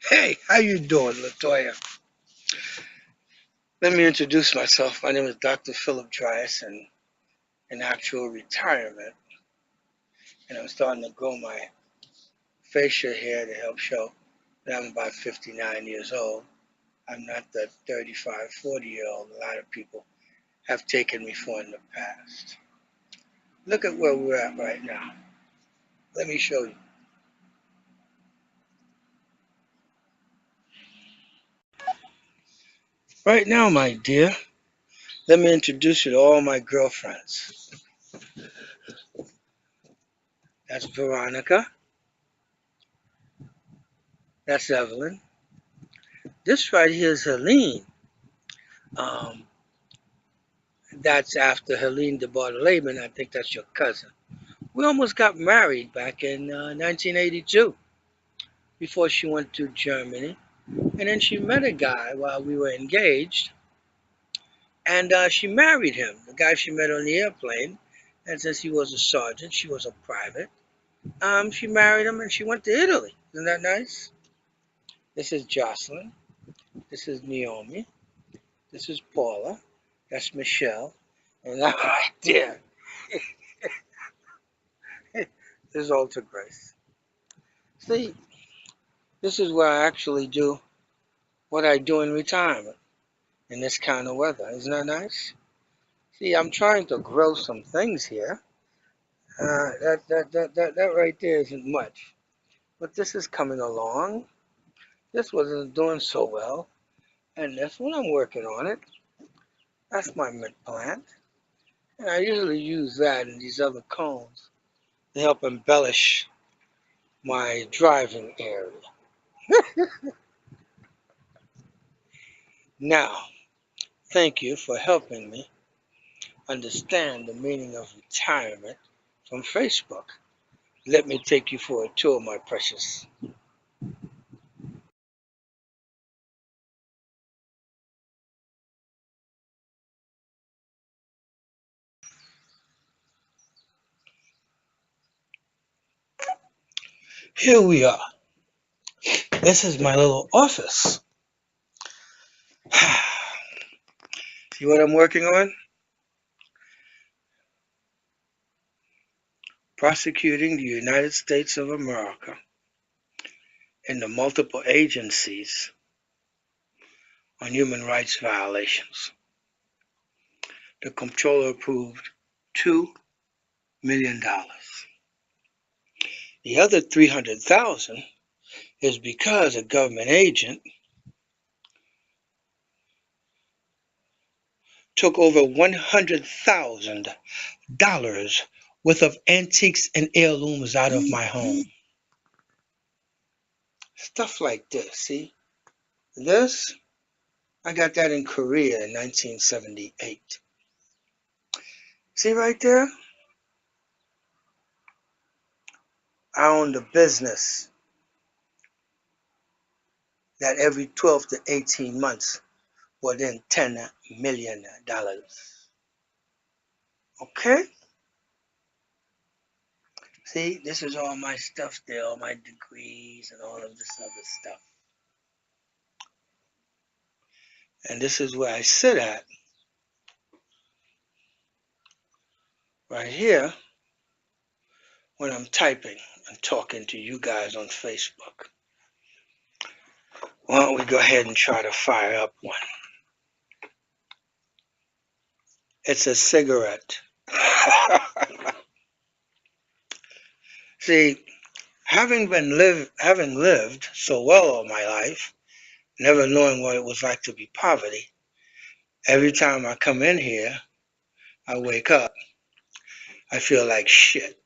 Hey, how you doing, Latoya? Let me introduce myself. My name is Dr. Philip Drice, and in actual retirement, and I'm starting to grow my facial hair to help show that I'm about 59 years old. I'm not the 35, 40-year-old a lot of people have taken me for in the past. Look at where we're at right now. Let me show you. Right now, my dear, let me introduce you to all my girlfriends. That's Veronica. That's Evelyn. This right here is Helene. Um, that's after Helene Debardelaben. I think that's your cousin. We almost got married back in 1982 before she went to Germany. And then she met a guy while we were engaged. And she married him, the guy she met on the airplane. And since he was a sergeant, she was a private. She married him and she went to Italy. Isn't that nice? This is Jocelyn. This is Naomi. This is Paula. That's Michelle. And that right there is Alta Grace. See, this is where I actually do what I do in retirement in this kind of weather. Isn't that nice? See, I'm trying to grow some things here. That right there isn't much. But this is coming along. This wasn't doing so well. And this one, I'm working on it. That's my mint plant. And I usually use that and these other cones to help embellish my driving area. Now, thank you for helping me understand the meaning of retirement from Facebook. Let me take you for a tour, my precious. Here we are. This is my little office. See what I'm working on? Prosecuting the United States of America and the multiple agencies on human rights violations. The comptroller approved $2 million. The other $300,000 is because a government agent took over $100,000 worth of antiques and heirlooms out of my home. Stuff like this, see? This, I got that in Korea in 1978. See right there? I owned a business that every 12 to 18 months would in $10 million. Okay? See, this is all my stuff there, all my degrees and all of this other stuff. And this is where I sit at, right here, when I'm typing and talking to you guys on Facebook. Why don't we go ahead and try to fire up one? It's a cigarette. See, having lived so well all my life, never knowing what it was like to be poverty, every time I come in here, I wake up, I feel like shit.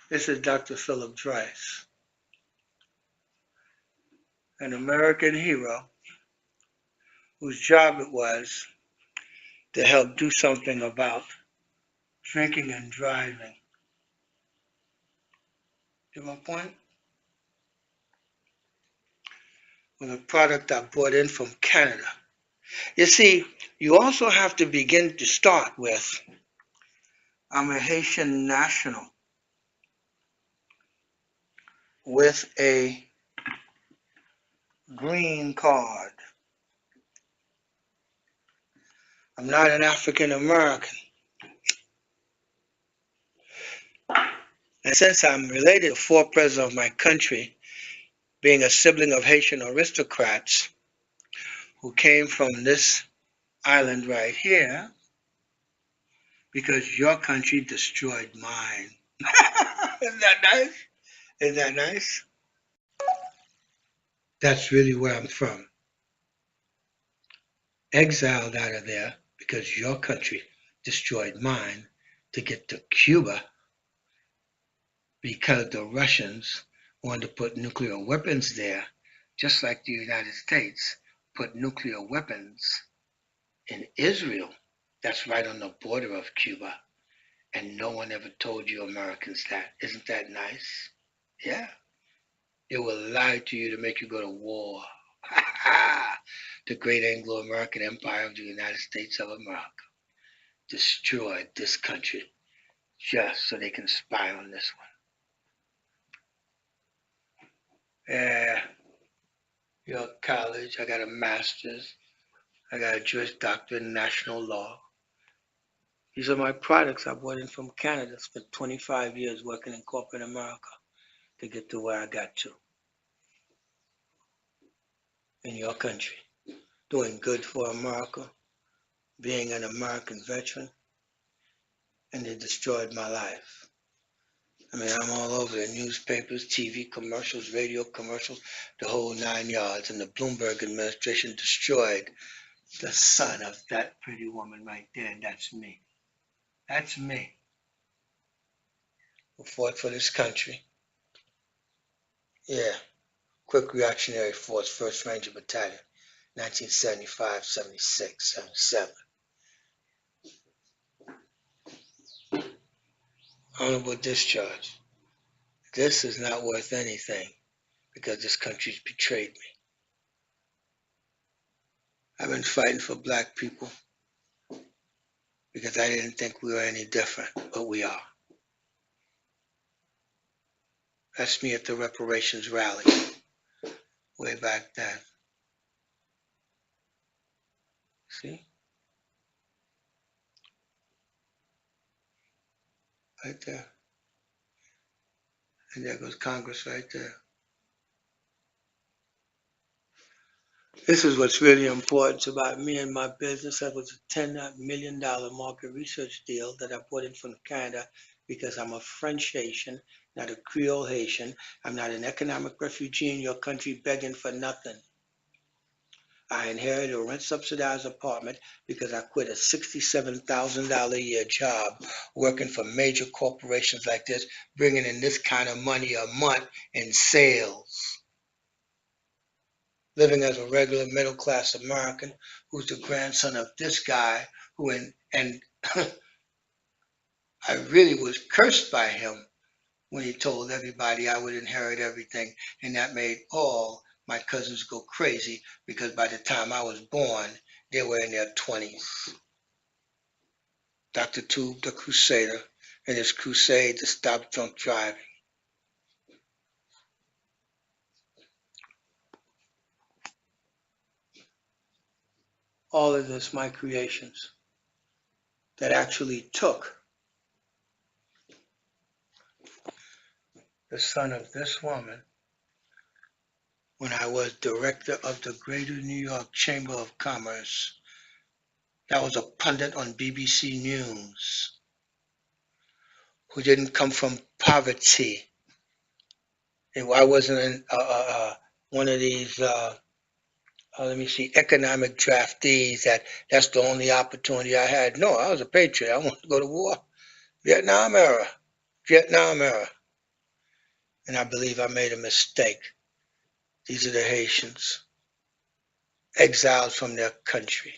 This is Dr. Philip Drice, an American hero whose job it was to help do something about drinking and driving. Get my point? With a product I brought in from Canada. You see, you also have to begin to start with, I'm a Haitian national with a green card. I'm not an African American. And since I'm related to 4 presidents of my country, being a sibling of Haitian aristocrats who came from this island right here, because your country destroyed mine. Isn't that nice? Isn't that nice? That's really where I'm from. Exiled out of there because your country destroyed mine to get to Cuba because the Russians wanted to put nuclear weapons there, just like the United States put nuclear weapons in Israel. That's right on the border of Cuba. And no one ever told you Americans that. Isn't that nice? Yeah. It will lie to you to make you go to war. The great Anglo-American Empire of the United States of America destroyed this country just so they can spy on this one. Yeah. York College, I got a master's. I got a Jewish doctorate in national law. These are my products I brought in from Canada. Spent 25 years working in corporate America to get to where I got to. In your country, doing good for America, being an American veteran, and they destroyed my life. I mean, I'm all over the newspapers, TV commercials, radio commercials, the whole 9 yards, and the Bloomberg administration destroyed the son of that pretty woman right there, and that's me. That's me, who fought for this country. Yeah, Quick Reactionary Force, 1st Ranger Battalion, 1975, 76, 77. Honorable discharge. This is not worth anything because this country's betrayed me. I've been fighting for black people because I didn't think we were any different, but we are. That's me at the reparations rally way back then. See? Right there. And there goes Congress right there. This is what's really important about me and my business. That was a $10 million market research deal that I brought in from Canada because I'm a French Haitian, not a Creole Haitian. I'm not an economic refugee in your country begging for nothing. I inherited a rent-subsidized apartment because I quit a $67,000 a year job working for major corporations like this, bringing in this kind of money a month in sales. Living as a regular middle-class American who's the grandson of this guy who, and I really was cursed by him when he told everybody I would inherit everything, and that made all my cousins go crazy because by the time I was born, they were in their 20s. Dr. Tube, the Crusader, and his crusade to stop drunk driving. All of this, my creations, that actually took the son of this woman when I was director of the Greater New York Chamber of Commerce. That was a pundit on BBC News who didn't come from poverty. I wasn't in, one of these, let me see, economic draftees that's the only opportunity I had. No, I was a patriot. I wanted to go to war. Vietnam era. And I believe I made a mistake. These are the Haitians, exiled from their country.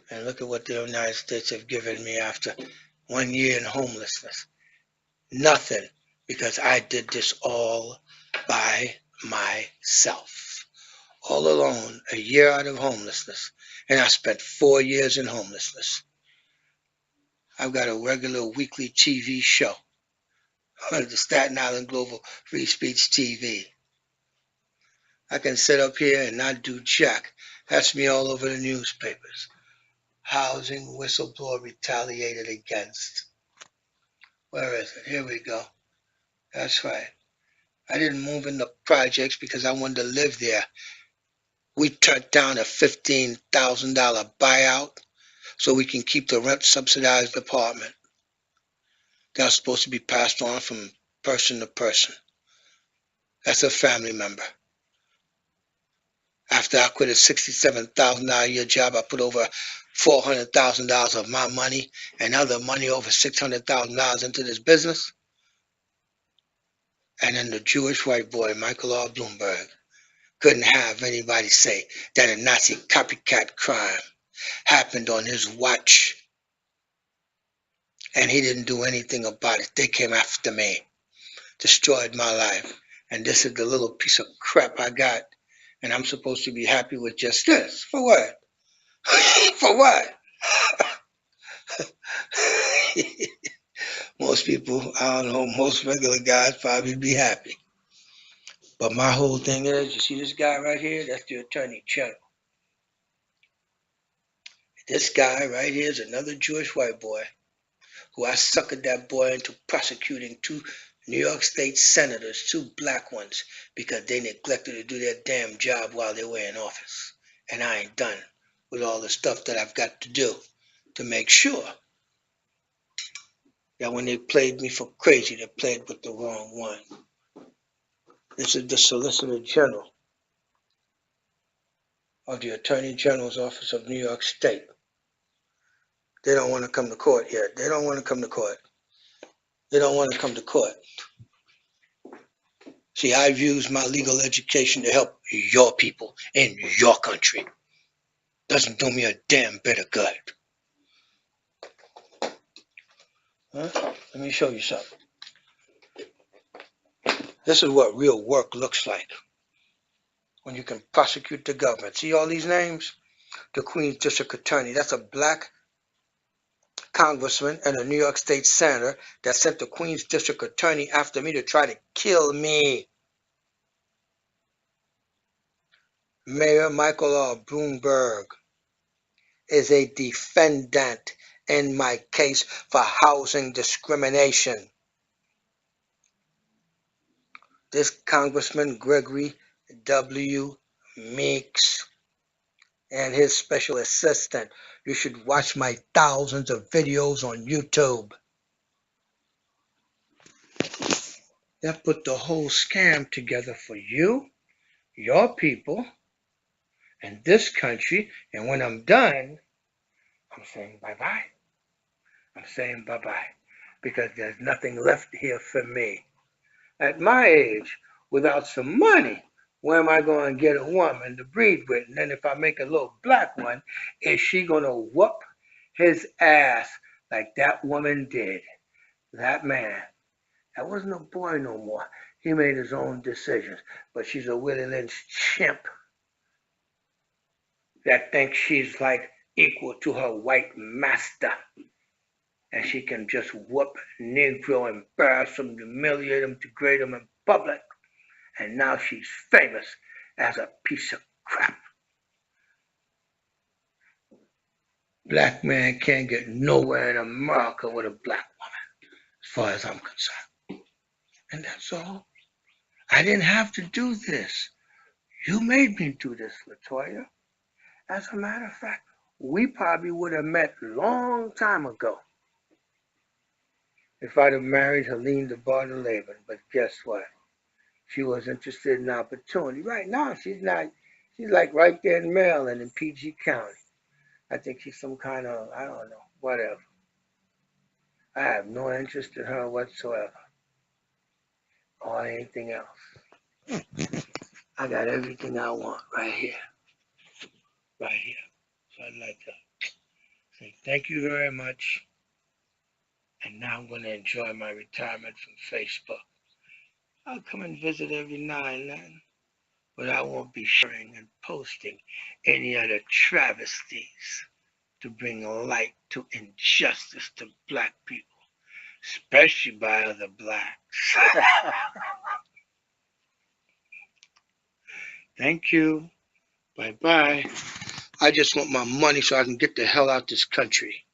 And look at what the United States have given me after 1 year in homelessness. Nothing, because I did this all by myself. All alone, a year out of homelessness. And I spent 4 years in homelessness. I've got a regular weekly TV show on the Staten Island Global Free Speech TV. I can sit up here and not do jack. That's me all over the newspapers. Housing whistleblower retaliated against. Where is it? Here we go. That's right. I didn't move in the projects because I wanted to live there. We turned down a $15,000 buyout so we can keep the rent subsidized apartment. That was supposed to be passed on from person to person. That's a family member. After I quit a $67,000 a year job, I put over $400,000 of my money and other money, over $600,000 into this business. And then the Jewish white boy, Michael R. Bloomberg, couldn't have anybody say that a Nazi copycat crime happened on his watch. And he didn't do anything about it. They came after me, destroyed my life. And this is the little piece of crap I got. And I'm supposed to be happy with just this. For what? For what? Most people, I don't know, most regular guys probably be happy. But my whole thing is, you see this guy right here? That's the Attorney General. This guy right here is another Jewish white boy who I suckered that boy into prosecuting 2 New York State senators, 2 black ones, because they neglected to do their damn job while they were in office. And I ain't done with all the stuff that I've got to do to make sure that when they played me for crazy, they played with the wrong one. This is the Solicitor General of the Attorney General's Office of New York State. They don't want to come to court yet. They don't want to come to court. They don't want to come to court. See, I've used my legal education to help your people in your country. Doesn't do me a damn bit of good. Huh? Let me show you something. This is what real work looks like when you can prosecute the government. See all these names? The Queens District Attorney. That's a black congressman and a New York State senator that sent the Queens District Attorney after me to try to kill me. Mayor Michael R. Bloomberg is a defendant in my case for housing discrimination. This Congressman Gregory W. Meeks and his special assistant. You should watch my thousands of videos on YouTube. That put the whole scam together for you, your people, and this country. And when I'm done, I'm saying bye-bye. I'm saying bye-bye because there's nothing left here for me. At my age, without some money, where am I going to get a woman to breed with? And then if I make a little black one, is she going to whoop his ass like that woman did? That man, that wasn't a boy no more. He made his own decisions. But she's a Willie Lynch chimp that thinks she's like equal to her white master. And she can just whoop Negro, embarrass him, humiliate him, degrade him in public. And now she's famous as a piece of crap. Black man can't get nowhere in America with a black woman, as far as I'm concerned. And that's all. I didn't have to do this. You made me do this, LaToya. As a matter of fact, we probably would have met a long time ago if I'd have married Helene Debardelaben. But guess what? She was interested in opportunity. Right now, she's not. She's like right there in Maryland in PG County. I think she's some kind of, I don't know, whatever. I have no interest in her whatsoever or anything else. I got everything I want right here. Right here. So I'd like to say thank you very much. And now I'm going to enjoy my retirement from Facebook. I'll come and visit every now and then, but I won't be sharing and posting any other travesties to bring light to injustice to black people, especially by other blacks. Thank you. Bye-bye. I just want my money so I can get the hell out this country.